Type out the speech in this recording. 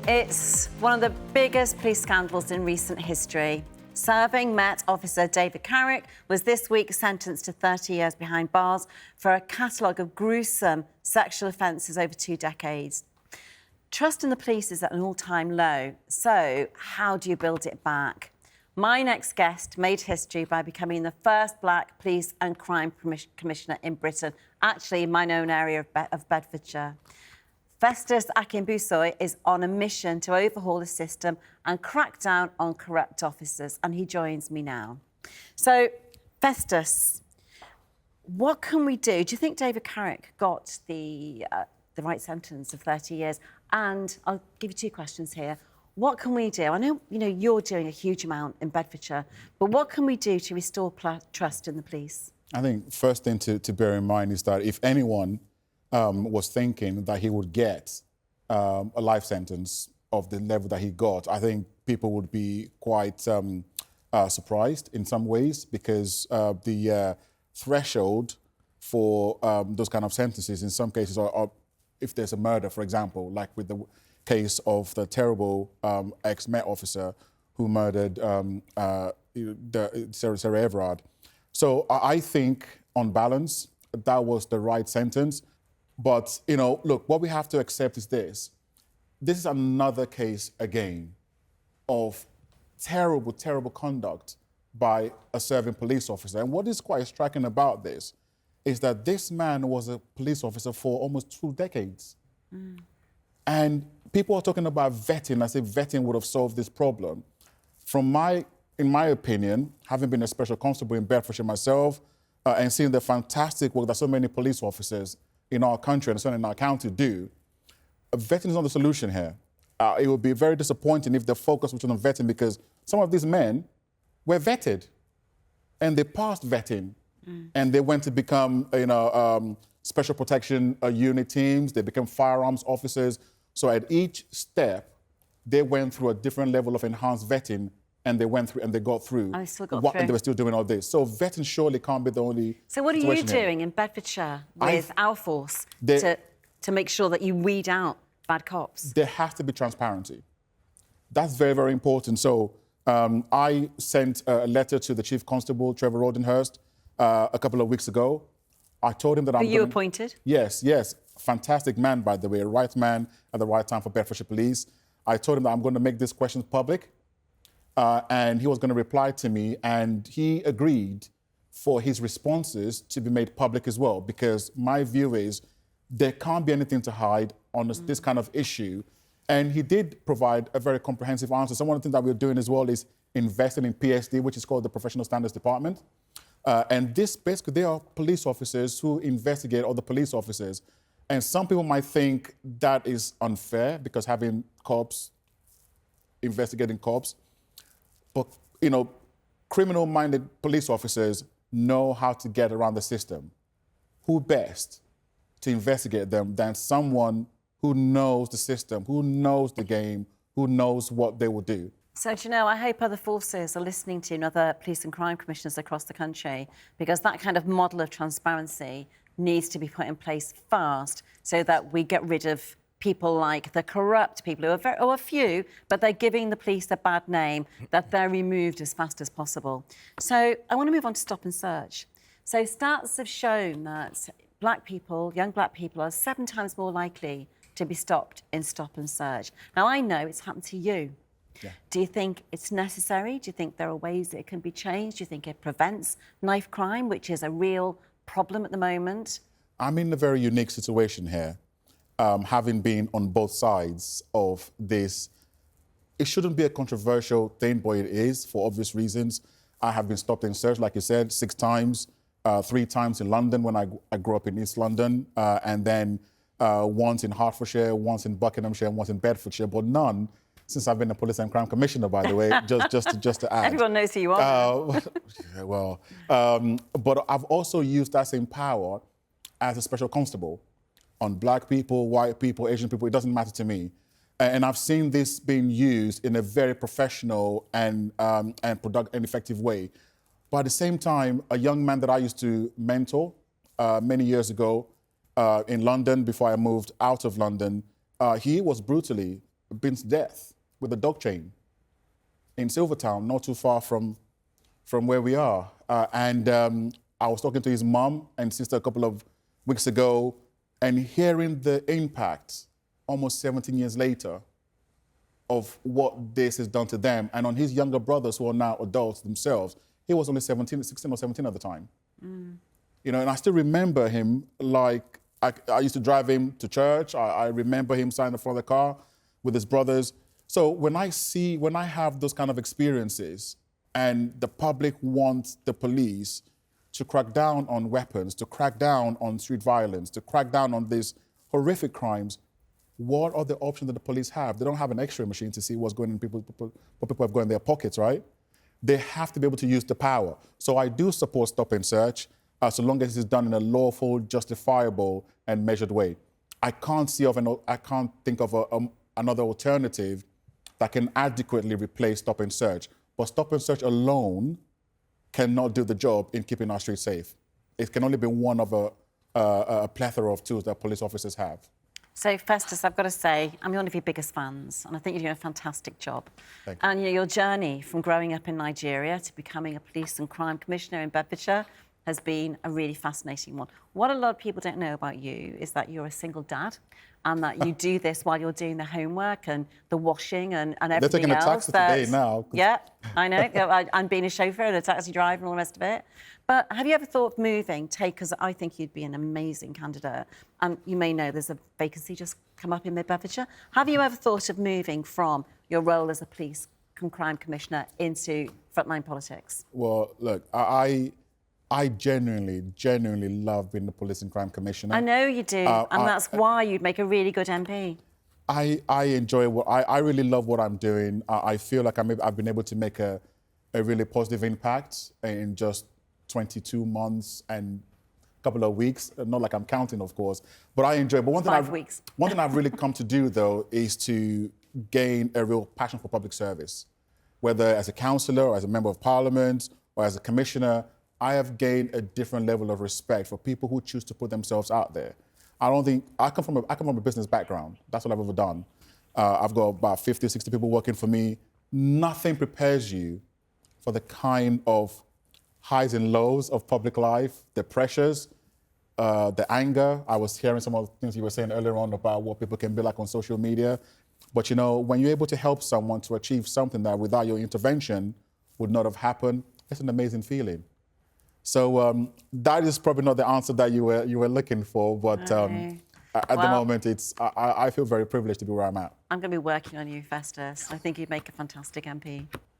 It's one of the biggest police scandals in recent history. Serving Met Officer David Carrick was this week sentenced to 30 years behind bars for a catalogue of gruesome sexual offences over 2 decades. Trust in the police is at an all-time low, so how do you build it back? My next guest made history by becoming the first black police and crime commissioner in Britain, actually in my own area of Bedfordshire. Festus Akinbusoye is on a mission to overhaul the system and crack down on corrupt officers, and he joins me now. So, Festus, what can we do? Do you think David Carrick got the right sentence of 30 years? And I'll give you 2 questions here. What can we do? I know, you're doing a huge amount in Bedfordshire, but what can we do to restore trust in the police? I think first thing to bear in mind is that if anyone was thinking that he would get a life sentence of the level that he got, I think people would be quite surprised in some ways, because the threshold for those kind of sentences in some cases are if there's a murder, for example, like with the case of the terrible ex-Met officer who murdered Sarah Everard. So I think, on balance, that was the right sentence. But, look, what we have to accept is this. This is another case, again, of terrible, terrible conduct by a serving police officer. And what is quite striking about this is that this man was a police officer for almost 2 decades. And people are talking about vetting as if vetting would have solved this problem. In my opinion, having been a special constable in Bedfordshire myself, and seeing the fantastic work that so many police officers in our country and certainly in our county do, vetting is not the solution here. It would be very disappointing if the focus was on vetting, because some of these men were vetted and they passed vetting and they went to become, special protection unit teams, they became firearms officers. So at each step, they went through a different level of enhanced vetting, and they went through and they got through. And they still got through. And they were still doing all this. So vetting surely can't be the only. So what are you doing in Bedfordshire with our force to make sure that you weed out bad cops? There has to be transparency. That's very, very important. So I sent a letter to the Chief Constable, Trevor Rodenhurst, a couple of weeks ago. I told him that Were you appointed? Yes. Fantastic man, by the way, a right man at the right time for Bedfordshire Police. I told him that I'm going to make these questions public. And he was going to reply to me, and he agreed for his responses to be made public as well, because my view is there can't be anything to hide on this kind of issue. And he did provide a very comprehensive answer. So one of the things that we're doing as well is investing in PSD, which is called the Professional Standards Department. And this, basically, they are police officers who investigate other police officers. And some people might think that is unfair, because having cops investigating cops. But, criminal-minded police officers know how to get around the system. Who best to investigate them than someone who knows the system, who knows the game, who knows what they will do? So, I hope other forces are listening to you and other police and crime commissioners across the country, because that kind of model of transparency needs to be put in place fast, so that we get rid of people like the corrupt people who are few, but they're giving the police a bad name, that they're removed as fast as possible. So I want to move on to stop and search. So stats have shown that young black people are 7 times more likely to be stopped in stop and search. Now, I know it's happened to you. Yeah. Do you think it's necessary? Do you think there are ways that it can be changed? Do you think it prevents knife crime, which is a real problem at the moment? I'm in a very unique situation here. Having been on both sides of this, it shouldn't be a controversial thing, but it is, for obvious reasons. I have been stopped and searched, like you said, 6 times, 3 times in London when I grew up in East London, and then once in Hertfordshire, once in Buckinghamshire, and once in Bedfordshire, but none since I've been a police and crime commissioner, by the way, just to add. Everyone knows who you are. But I've also used that same power as a special constable on black people, white people, Asian people. It doesn't matter to me. And I've seen this being used in a very professional and effective way. But at the same time, a young man that I used to mentor many years ago in London, before I moved out of London, he was brutally been to death with a dog chain in Silvertown, not too far from where we are. I was talking to his mom and sister a couple of weeks ago, and hearing the impact almost 17 years later of what this has done to them, and on his younger brothers who are now adults themselves. He was only 16 or 17 at the time. You know, and I still remember him like, I used to drive him to church. I remember him sitting in the front of the car with his brothers. So when I have those kind of experiences and the public wants the police to crack down on weapons, to crack down on street violence, to crack down on these horrific crimes, what are the options that the police have? They don't have an X-ray machine to see what's going in what people have got in their pockets, right? They have to be able to use the power. So I do support stop and search, so long as it's done in a lawful, justifiable, and measured way. I can't think of another alternative that can adequately replace stop and search. But stop and search alone cannot do the job in keeping our streets safe. It can only be one of a plethora of tools that police officers have. So, Festus, I've got to say, I'm one of your biggest fans, and I think you're doing a fantastic job. Thank you. And your journey from growing up in Nigeria to becoming a police and crime commissioner in Bedfordshire has been a really fascinating one. What a lot of people don't know about you is that you're a single dad, and that you do this while you're doing the homework and the washing and everything else. They're taking a taxi today now. Yeah, I know. I'm being a chauffeur and a taxi driver and all the rest of it. But have you ever thought of moving? Because I think you'd be an amazing candidate. And you may know there's a vacancy just come up in Mid-Bedfordshire. Have you ever thought of moving from your role as a police and crime commissioner into frontline politics? Well, look, I genuinely love being the police and crime commissioner. I know you do, and that's why you'd make a really good MP. I enjoy I really love what I'm doing. I feel like I've been able to make a really positive impact in just 22 months and a couple of weeks. Not like I'm counting, of course, but I enjoy it. But one thing I've really come to do, though, is to gain a real passion for public service. Whether as a councillor or as a member of parliament or as a commissioner, I have gained a different level of respect for people who choose to put themselves out there. I come from a business background. That's what I've ever done. I've got about 50, 60 people working for me. Nothing prepares you for the kind of highs and lows of public life, the pressures, the anger. I was hearing some of the things you were saying earlier on about what people can be like on social media. But you know, when you're able to help someone to achieve something that without your intervention would not have happened, it's an amazing feeling. So that is probably not the answer that you were looking for, but at the moment, I feel very privileged to be where I'm at. I'm going to be working on you, Festus. I think you'd make a fantastic MP.